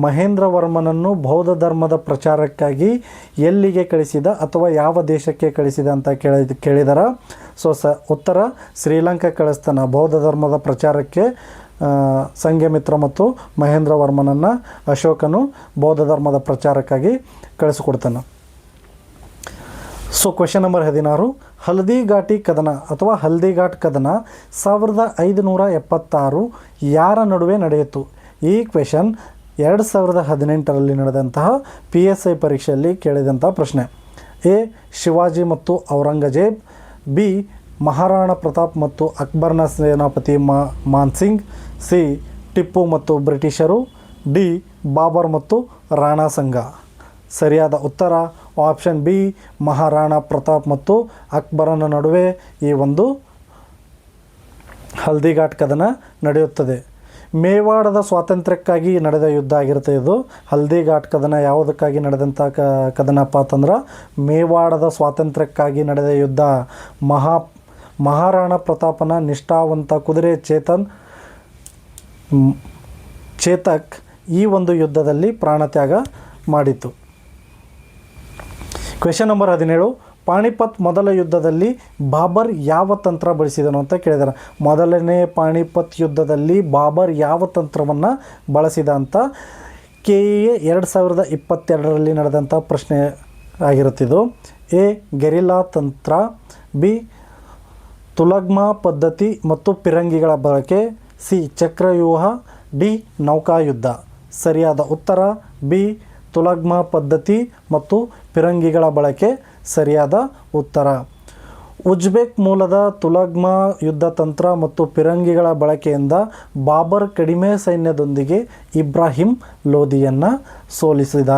ಮಹೇಂದ್ರ ವರ್ಮನನ್ನು ಬೌದ್ಧ ಧರ್ಮದ ಪ್ರಚಾರಕ್ಕಾಗಿ ಎಲ್ಲಿಗೆ ಕಳಿಸಿದ ಅಥವಾ ಯಾವ ದೇಶಕ್ಕೆ ಕಳಿಸಿದ ಅಂತ ಕೇಳಿದಾರ. ಸೊ ಉತ್ತರ ಶ್ರೀಲಂಕಾ ಕಳಿಸ್ತಾನೆ. ಬೌದ್ಧ ಧರ್ಮದ ಪ್ರಚಾರಕ್ಕೆ ಸಂಘಮಿತ್ರ ಮತ್ತು ಮಹೇಂದ್ರ ವರ್ಮನನ್ನು ಅಶೋಕನು ಬೌದ್ಧ ಧರ್ಮದ ಪ್ರಚಾರಕ್ಕಾಗಿ ಕಳಿಸಿಕೊಡ್ತಾನೆ. ಸೊ ಕ್ವೆಶ್ಚನ್ ನಂಬರ್ 16, ಹಲ್ದಿಘಾಟಿ ಕದನ ಅಥವಾ ಹಲ್ದಿಘಾಟ್ ಕದನ 1576 ಯಾರ ನಡುವೆ ನಡೆಯಿತು? ಈ ಕ್ವೆಶ್ಚನ್ 2018 ನಡೆದಂತಹ PSI ಪರೀಕ್ಷೆಯಲ್ಲಿ ಕೇಳಿದಂಥ ಪ್ರಶ್ನೆ. ಎ ಶಿವಾಜಿ ಮತ್ತು ಔರಂಗಜೇಬ್, ಬಿ ಮಹಾರಾಣಾ ಪ್ರತಾಪ್ ಮತ್ತು ಅಕ್ಬರ್ನ ಸೇನಾಪತಿ ಮಾನ್ಸಿಂಗ್, ಸಿ ಟಿಪ್ಪು ಮತ್ತು ಬ್ರಿಟಿಷರು, ಡಿ ಬಾಬರ್ ಮತ್ತು ರಾಣಾ ಸಂಗ. ಸರಿಯಾದ ಉತ್ತರ ಆಪ್ಷನ್ ಬಿ ಮಹಾರಾಣಾ ಪ್ರತಾಪ್ ಮತ್ತು ಅಕ್ಬರನ ನಡುವೆ ಈ ಒಂದು ಹಲ್ದಿಘಾಟ್ ಕದನ ನಡೆಯುತ್ತದೆ. ಮೇವಾಡದ ಸ್ವಾತಂತ್ರ್ಯಕ್ಕಾಗಿ ನಡೆದ ಯುದ್ಧ ಆಗಿರುತ್ತೆ ಇದು. ಹಲ್ದಿ ಘಾಟ್ ಕದನ ಯಾವುದಕ್ಕಾಗಿ ನಡೆದಂಥ ಕದನಪ್ಪ ಅಂತಂದ್ರೆ ಮೇವಾಡದ ಸ್ವಾತಂತ್ರ್ಯಕ್ಕಾಗಿ ನಡೆದ ಯುದ್ಧ. ಮಹಾರಾಣಾ ಪ್ರತಾಪನ ನಿಷ್ಠಾವಂತ ಕುದುರೆ ಚೇತಕ್ ಈ ಒಂದು ಯುದ್ಧದಲ್ಲಿ ಪ್ರಾಣತ್ಯಾಗ ಮಾಡಿತು. ಕ್ವೆಶನ್ ನಂಬರ್ 17, ಪಾಣಿಪತ್ ಮೊದಲ ಯುದ್ಧದಲ್ಲಿ ಬಾಬರ್ ಯಾವ ತಂತ್ರ ಬಳಸಿದನು ಅಂತ ಕೇಳಿದ್ದಾರೆ. ಮೊದಲನೇ ಪಾಣಿಪತ್ ಯುದ್ಧದಲ್ಲಿ ಬಾಬರ್ ಯಾವ ತಂತ್ರವನ್ನು ಬಳಸಿದ ಅಂತ KEA 2022ರಲ್ಲಿ ನಡೆದಂಥ ಪ್ರಶ್ನೆ ಆಗಿರುತ್ತಿದ್ದು. ಎ ಗೆರಿಲ್ಲಾ ತಂತ್ರ, ಬಿ ತುಲಗ್ಮಾ ಪದ್ಧತಿ ಮತ್ತು ಪಿರಂಗಿಗಳ ಬಳಕೆ, ಸಿ ಚಕ್ರವ್ಯೂಹ, ಡಿ ನೌಕಾಯುದ್ಧ. ಸರಿಯಾದ ಉತ್ತರ ಬಿ ತುಲಗ್ಮಾ ಪದ್ಧತಿ ಮತ್ತು ಪಿರಂಗಿಗಳ ಬಳಕೆ ಸರಿಯಾದ ಉತ್ತರ. ಉಜ್ಬೆಕ್ ಮೂಲದ ತುಲಗ್ಮಾ ಯುದ್ಧ ತಂತ್ರ ಮತ್ತು ಪಿರಂಗಿಗಳ ಬಳಕೆಯಿಂದ ಬಾಬರ್ ಕಡಿಮೆ ಸೈನ್ಯದೊಂದಿಗೆ ಇಬ್ರಾಹಿಂ ಲೋಧಿಯನ್ನು ಸೋಲಿಸಿದ.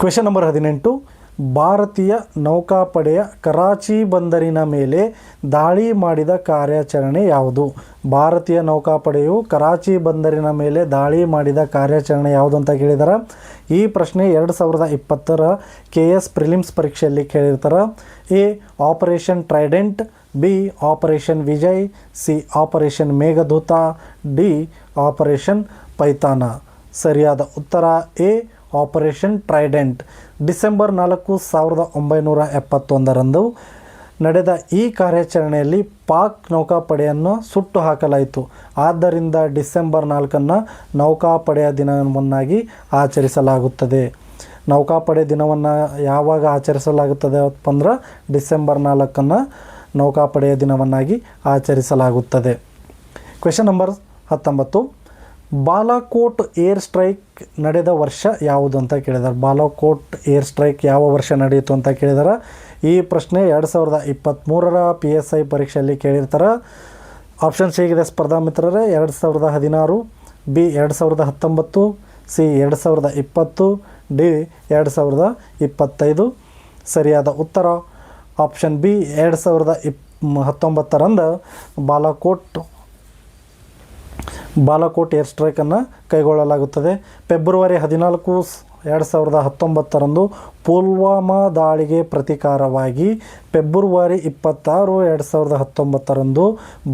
ಕ್ವೆಶನ್ ನಂಬರ್ 18, ಭಾರತೀಯ ನೌಕಾಪಡೆಯ ಕರಾಚಿ ಬಂದರಿನ ಮೇಲೆ ದಾಳಿ ಮಾಡಿದ ಕಾರ್ಯಾಚರಣೆ ಯಾವುದು? ಭಾರತೀಯ ನೌಕಾಪಡೆಯು ಕರಾಚಿ ಬಂದರಿನ ಮೇಲೆ ದಾಳಿ ಮಾಡಿದ ಕಾರ್ಯಾಚರಣೆ ಯಾವುದು ಅಂತ ಕೇಳಿದ್ದಾರೆ. ಈ ಪ್ರಶ್ನೆ 2020ರ KS ಪ್ರಿಲಿಮ್ಸ್ ಪರೀಕ್ಷೆಯಲ್ಲಿ ಕೇಳಿರ್ತಾರೆ. A operation Trident, B operation Vijay, C operation Meghdoot, D operation Python. ಸರಿಯಾದ ಉತ್ತರ ಎ ಆಪರೇಷನ್ ಟ್ರೈಡೆಂಟ್. ಡಿಸೆಂಬರ್ 4, 1971ರಂದು ನಡೆದ ಈ ಕಾರ್ಯಾಚರಣೆಯಲ್ಲಿ ಪಾಕ್ ನೌಕಾಪಡೆಯನ್ನು ಸುಟ್ಟು ಹಾಕಲಾಯಿತು. ಆದ್ದರಿಂದ ಡಿಸೆಂಬರ್ 4ನ್ನು ನೌಕಾಪಡೆಯ ದಿನವನ್ನಾಗಿ ಆಚರಿಸಲಾಗುತ್ತದೆ. ನೌಕಾಪಡೆ ದಿನವನ್ನು ಯಾವಾಗ ಆಚರಿಸಲಾಗುತ್ತದೆ ಅಂದ್ರೆ ಡಿಸೆಂಬರ್ 4ನ್ನು ನೌಕಾಪಡೆಯ ದಿನವನ್ನಾಗಿ ಆಚರಿಸಲಾಗುತ್ತದೆ. Question number 19, Balakot air strike ನಡೆದ ವರ್ಷ ಯಾವುದು ಅಂತ ಕೇಳಿದ್ದಾರೆ. ಬಾಲಾಕೋಟ್ ಏರ್ ಸ್ಟ್ರೈಕ್ ಯಾವ ವರ್ಷ ನಡೆಯಿತು ಅಂತ ಕೇಳಿದ್ದಾರೆ. ಈ ಪ್ರಶ್ನೆ 2023ರ PSI ಪರೀಕ್ಷೆಯಲ್ಲಿ ಕೇಳಿರ್ತಾರೆ. ಆಪ್ಷನ್ಸ್ ಹೇಗಿದೆ ಸ್ಪರ್ಧಾ ಮಿತ್ರರೇ? 2016, ಬಿ 2019, ಸಿ 2020, ಡಿ 2025. ಸರಿಯಾದ ಉತ್ತರ ಆಪ್ಷನ್ ಬಿ 2019ರಂದು ಬಾಲಾಕೋಟ್ ಏರ್ ಸ್ಟ್ರೈಕನ್ನು ಕೈಗೊಳ್ಳಲಾಗುತ್ತದೆ. ಫೆಬ್ರವರಿ 14, 2019ರಂದು ಪುಲ್ವಾಮಾ ದಾಳಿಗೆ ಪ್ರತೀಕಾರವಾಗಿ ಫೆಬ್ರವರಿ 26, 2019ರಂದು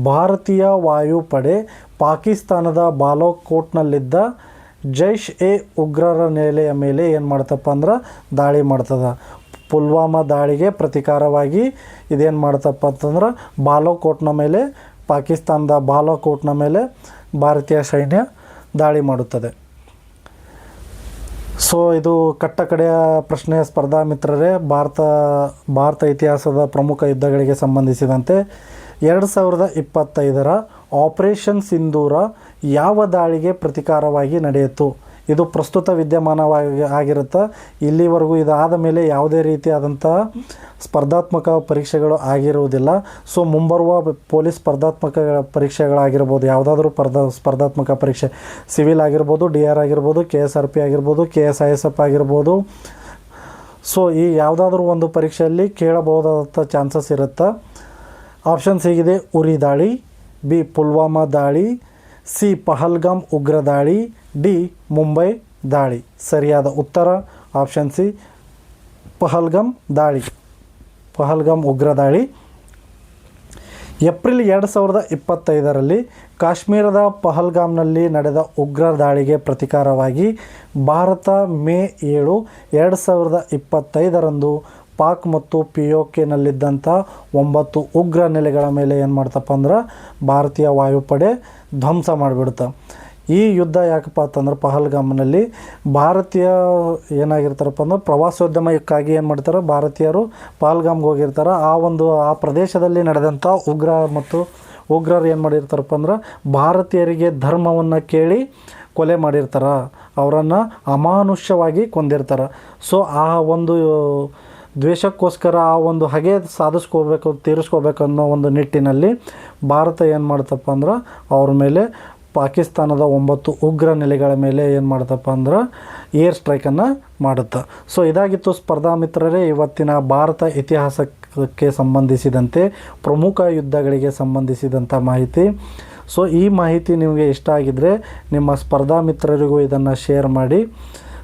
ಭಾರತೀಯ ವಾಯುಪಡೆ ಪಾಕಿಸ್ತಾನದ ಬಾಲಾಕೋಟ್ನಲ್ಲಿದ್ದ ಜೈಷ್ ಎ ಉಗ್ರರ ನೆಲೆಯ ಮೇಲೆ ಏನು ಮಾಡ್ತಪ್ಪ ಅಂದ್ರೆ ದಾಳಿ ಮಾಡ್ತದೆ. ಪುಲ್ವಾಮಾ ದಾಳಿಗೆ ಪ್ರತೀಕಾರವಾಗಿ ಇದೇನು ಮಾಡ್ತಪ್ಪ ಅಂತಂದ್ರೆ ಪಾಕಿಸ್ತಾನದ ಬಾಲಾಕೋಟ್ನ ಮೇಲೆ ಭಾರತೀಯ ಸೈನ್ಯ ದಾಳಿ ಮಾಡುತ್ತದೆ. ಸೊ ಇದು ಕಡೆಯ ಪ್ರಶ್ನೆ ಸ್ಪರ್ಧಾ ಮಿತ್ರರೇ. ಭಾರತ ಇತಿಹಾಸದ ಪ್ರಮುಖ ಯುದ್ಧಗಳಿಗೆ ಸಂಬಂಧಿಸಿದಂತೆ 2025ರ ಆಪರೇಷನ್ ಸಿಂಧೂರ ಯಾವ ದಾಳಿಗೆ ಪ್ರತೀಕಾರವಾಗಿ ನಡೆಯಿತು? ಇದು ಪ್ರಸ್ತುತ ವಿದ್ಯಮಾನವಾಗಿ ಆಗಿರುತ್ತೆ. ಇಲ್ಲಿವರೆಗೂ ಇದಾದ ಮೇಲೆ ಯಾವುದೇ ರೀತಿಯಾದಂಥ ಸ್ಪರ್ಧಾತ್ಮಕ ಪರೀಕ್ಷೆಗಳು ಆಗಿರುವುದಿಲ್ಲ. ಸೊ ಮುಂಬರುವ ಪೊಲೀಸ್ ಸ್ಪರ್ಧಾತ್ಮಕ ಪರೀಕ್ಷೆಗಳಾಗಿರ್ಬೋದು, ಯಾವುದಾದ್ರೂ ಸ್ಪರ್ಧಾತ್ಮಕ ಪರೀಕ್ಷೆ ಸಿವಿಲ್ ಆಗಿರ್ಬೋದು, DR ಆಗಿರ್ಬೋದು, KSRP ಆಗಿರ್ಬೋದು, KSISF ಆಗಿರ್ಬೋದು. ಸೊ ಈ ಯಾವುದಾದ್ರೂ ಒಂದು ಪರೀಕ್ಷೆಯಲ್ಲಿ ಕೇಳಬಹುದಾದ ಚಾನ್ಸಸ್ ಇರುತ್ತೆ. ಆಪ್ಷನ್ಸ್ ಹೀಗಿದೆ: ಉರಿ ದಾಳಿ, ಬಿ ಪುಲ್ವಾಮಾ ದಾಳಿ, ಸಿ ಪಹಲ್ಗಾಮ್ ಉಗ್ರ ದಾಳಿ, ಡಿ ಮುಂಬೈ ದಾಳಿ. ಸರಿಯಾದ ಉತ್ತರ ಆಪ್ಷನ್ ಸಿ ಪಹಲ್ಗಾಮ್ ಉಗ್ರ ದಾಳಿ. ಏಪ್ರಿಲ್ 2025ರಲ್ಲಿ ಕಾಶ್ಮೀರದ ಪಹಲ್ಗಾಮ್ನಲ್ಲಿ ನಡೆದ ಉಗ್ರ ದಾಳಿಗೆ ಪ್ರತೀಕಾರವಾಗಿ ಭಾರತ ಮೇ 7, 2025ರಂದು ಪಾಕ್ ಮತ್ತು POKನಲ್ಲಿದ್ದಂಥ 9 ಉಗ್ರ ನೆಲೆಗಳ ಮೇಲೆ ಏನು ಮಾಡ್ತಪ್ಪ ಅಂದ್ರೆ ಭಾರತೀಯ ವಾಯುಪಡೆ ಧ್ವಂಸ ಮಾಡಿಬಿಡುತ್ತೆ. ಈ ಯುದ್ಧ ಯಾಕಪ್ಪ ಅಂತಂದ್ರೆ ಪಹಲ್ಗಾಮ್ನಲ್ಲಿ ಭಾರತೀಯ ಏನಾಗಿರ್ತಾರಪ್ಪ ಅಂದ್ರೆ ಪ್ರವಾಸೋದ್ಯಮಕ್ಕಾಗಿ ಏನು ಮಾಡ್ತಾರೆ, ಭಾರತೀಯರು ಪಹಲ್ಗಾಮ್ಗೆ ಹೋಗಿರ್ತಾರೆ. ಆ ಪ್ರದೇಶದಲ್ಲಿ ನಡೆದಂಥ ಉಗ್ರರು ಏನು ಮಾಡಿರ್ತಾರಪ್ಪ ಅಂದ್ರೆ ಭಾರತೀಯರಿಗೆ ಧರ್ಮವನ್ನು ಕೇಳಿ ಕೊಲೆ ಮಾಡಿರ್ತಾರೆ, ಅವರನ್ನು ಅಮಾನುಷ್ಯವಾಗಿ ಕೊಂದಿರ್ತಾರೆ. ಸೊ ಆ ಒಂದು ದ್ವೇಷಕ್ಕೋಸ್ಕರ ಆ ಒಂದು ಹಾಗೆ ತೀರಿಸ್ಕೋಬೇಕು ಅನ್ನೋ ಒಂದು ನಿಟ್ಟಿನಲ್ಲಿ ಭಾರತ ಏನು ಮಾಡ್ತಪ್ಪ ಅಂದ್ರೆ ಅವ್ರ ಮೇಲೆ ಪಾಕಿಸ್ತಾನದ 9 ಉಗ್ರ ನೆಲೆಗಳ ಮೇಲೆ ಏನು ಮಾಡ್ತಪ್ಪ ಅಂದ್ರೆ ಏರ್ ಸ್ಟ್ರೈಕನ್ನು ಮಾಡುತ್ತೆ. ಸೊ ಇದಾಗಿತ್ತು ಸ್ಪರ್ಧಾ ಮಿತ್ರರೇ ಇವತ್ತಿನ ಭಾರತ ಇತಿಹಾಸಕ್ಕೆ ಇತಿಹಾಸಕ್ಕೆ ಸಂಬಂಧಿಸಿದಂತೆ ಪ್ರಮುಖ ಯುದ್ಧಗಳಿಗೆ ಸಂಬಂಧಿಸಿದಂಥ ಮಾಹಿತಿ. ಸೊ ಈ ಮಾಹಿತಿ ನಿಮಗೆ ಇಷ್ಟ ಆಗಿದ್ದರೆ ನಿಮ್ಮ ಸ್ಪರ್ಧಾ ಮಿತ್ರರಿಗೂ ಇದನ್ನು ಶೇರ್ ಮಾಡಿ.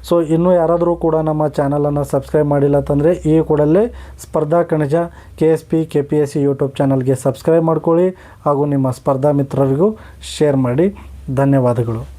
ಸೊ ಇನ್ನೂ ಯಾರಾದರೂ ಕೂಡ ನಮ್ಮ ಚಾನಲನ್ನು ಸಬ್ಸ್ಕ್ರೈಬ್ ಮಾಡಿಲ್ಲ ಅಂತಂದರೆ ಈ ಕೂಡಲೇ ಸ್ಪರ್ಧಾ ಕಣಜ KSP KPSC ಯೂಟ್ಯೂಬ್ ಚಾನಲ್ಗೆ ಸಬ್ಸ್ಕ್ರೈಬ್ ಮಾಡ್ಕೊಳ್ಳಿ ಹಾಗೂ ನಿಮ್ಮ ಸ್ಪರ್ಧಾ ಮಿತ್ರರಿಗೂ ಶೇರ್ ಮಾಡಿ. ಧನ್ಯವಾದಗಳು.